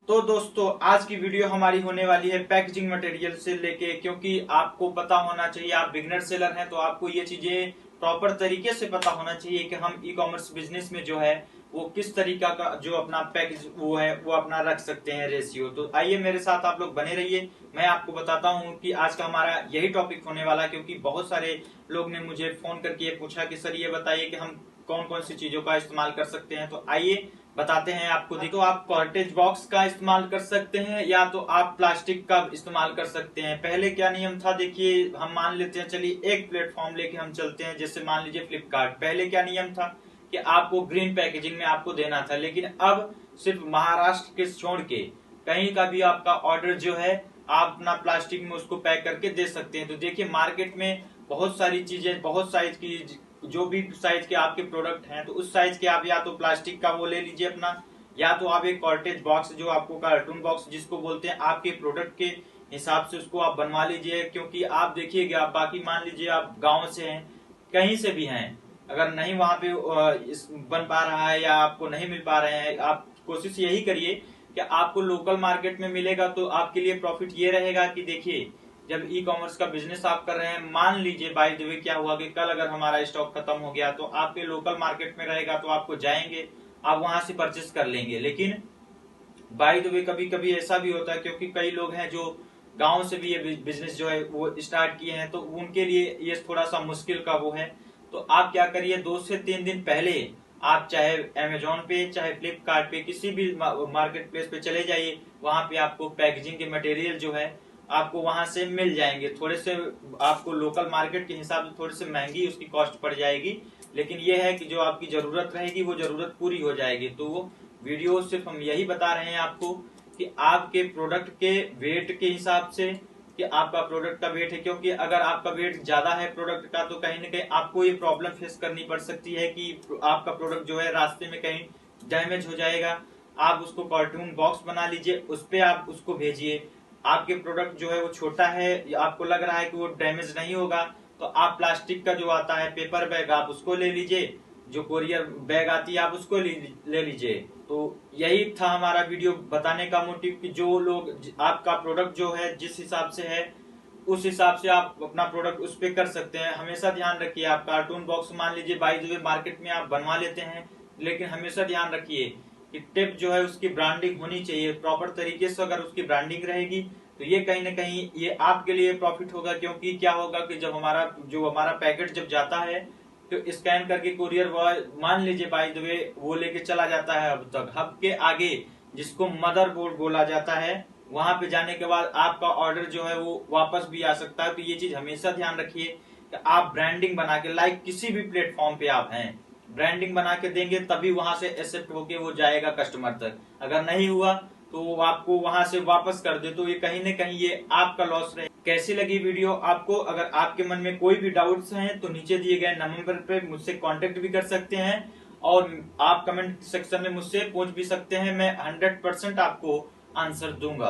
तो दोस्तों आज की वीडियो हमारी होने वाली है पैकेजिंग मटेरियल से लेके, क्योंकि आपको पता होना चाहिए, आप बिगनर सेलर हैं तो आपको ये चीजें प्रॉपर तरीके से पता होना चाहिए कि हम ई कॉमर्स बिजनेस में जो है वो किस तरीका का जो अपना पैकेज वो है वो अपना रख सकते हैं रेशियो। तो आइए मेरे साथ आप लोग बने रहिए, मैं आपको बताता हूँ कि आज का हमारा यही टॉपिक होने वाला है। क्योंकि बहुत सारे लोग ने मुझे फोन करके ये पूछा कि सर ये बताइए कि हम कौन कौन सी चीजों का इस्तेमाल कर सकते हैं। तो आइए बताते हैं आपको। तो आप कॉर्टेज बॉक्स का इस्तेमाल कर सकते हैं या तो आप प्लास्टिक का इस्तेमाल कर सकते हैं। पहले क्या नियम था, देखिए हम मान लेते हैं, चलिए एक प्लेटफॉर्म लेके हम चलते हैं, जैसे मान लीजिए फ्लिपकार्ट। पहले क्या नियम था कि आपको ग्रीन पैकेजिंग में आपको देना था, लेकिन अब सिर्फ महाराष्ट्र के छोड़ के कहीं का भी आपका ऑर्डर जो है आप अपना प्लास्टिक में उसको पैक करके दे सकते हैं। तो देखिए मार्केट में बहुत सारी चीजें, बहुत साइज की, जो भी साइज के आपके प्रोडक्ट हैं तो उस साइज के आप या तो प्लास्टिक का वो ले लीजिए अपना, या तो आप एक कॉर्टेज बॉक्स जो आपको कार्टून बॉक्स जिसको बोलते हैं आपके प्रोडक्ट के हिसाब से उसको आप बनवा लीजिए। क्योंकि आप देखिएगा, आप बाकी मान लीजिए आप गांव से हैं, कहीं से भी हैं, अगर नहीं वहां पे बन पा रहा है या आपको नहीं मिल पा रहे हैं, आप कोशिश यही करिए कि आपको लोकल मार्केट में मिलेगा। तो आपके लिए प्रॉफिट ये रहेगा कि देखिए जब ई कॉमर्स का बिजनेस आप कर रहे हैं, मान लीजिए बाय द वे क्या हुआ कि कल अगर हमारा स्टॉक खत्म हो गया तो आपके लोकल मार्केट में रहेगा तो आपको जाएंगे, आप वहां से परचेस कर लेंगे। लेकिन बाय द वे कभी कभी ऐसा भी होता है, क्योंकि कई लोग हैं जो गांव से भी ये बिजनेस जो है वो स्टार्ट किए हैं, तो उनके लिए ये थोड़ा सा मुश्किल का वो है। तो आप क्या करिए, 2 से 3 दिन पहले आप चाहे अमेजोन पे चाहे फ्लिपकार्ट पे किसी भी मार्केट प्लेस पे चले जाइए, वहां पे आपको पैकेजिंग के मटेरियल जो है आपको वहां से मिल जाएंगे। थोड़े से आपको लोकल मार्केट के हिसाब से थोड़ी सी महंगी उसकी कॉस्ट पड़ जाएगी, लेकिन ये है कि जो आपकी जरूरत रहेगी वो जरूरत पूरी हो जाएगी। तो वो वीडियो सिर्फ हम यही बता रहे हैं आपको कि आपके प्रोडक्ट के वेट के हिसाब से कि आपका प्रोडक्ट का वेट है। क्योंकि अगर आपका वेट ज्यादा है प्रोडक्ट का तो कहीं ना कहीं आपको ये प्रॉब्लम फेस करनी पड़ सकती है कि आपका प्रोडक्ट जो है रास्ते में कहीं डैमेज हो जाएगा। आप उसको कार्टून बॉक्स बना लीजिए, उस पर आप उसको भेजिए। आपके प्रोडक्ट जो है वो छोटा है, आपको लग रहा है कि वो डैमेज नहीं होगा, तो आप प्लास्टिक का जो आता है पेपर बैग आप उसको ले लीजिए, जो कोरियर बैग आती है आप उसको ले लीजिए। तो यही था हमारा वीडियो बताने का मोटिव कि जो लोग आपका प्रोडक्ट जो है जिस हिसाब से है उस हिसाब से आप अपना प्रोडक्ट उस पे कर सकते हैं। हमेशा ध्यान रखिए, आप कार्टून बॉक्स मान लीजिए बाय द वे मार्केट में आप बनवा लेते हैं, लेकिन हमेशा ध्यान रखिए कि टिप जो है उसकी ब्रांडिंग होनी चाहिए प्रॉपर तरीके से। अगर उसकी ब्रांडिंग रहेगी तो ये कहीं ना कहीं ये आपके लिए प्रॉफिट होगा। क्योंकि क्या होगा कि जब हमारा पैकेट जब जाता है तो स्कैन करके कुरियर बॉय मान लीजिए बाय द वे वो लेके चला जाता है हब तक, हब के आगे जिसको मदरबोर्ड बोला जाता है, वहां पे जाने के बाद आपका ऑर्डर जो है वो वापस भी आ सकता है। तो ये चीज हमेशा ध्यान रखिए कि आप ब्रांडिंग बना के, लाइक किसी भी प्लेटफॉर्म पे आप हैं, ब्रांडिंग बना के देंगे तभी वहां से एक्सेप्ट होके वो जाएगा कस्टमर तक। अगर नहीं हुआ तो वो आपको वहां से वापस कर दे, तो ये कहीं न कहीं ये आपका लॉस रहे। कैसी लगी वीडियो आपको? अगर आपके मन में कोई भी डाउट्स हैं तो नीचे दिए गए नंबर पे मुझसे कांटेक्ट भी कर सकते हैं, और आप कमेंट सेक्शन में मुझसे पूछ भी सकते हैं, मैं 100% आपको आंसर दूंगा।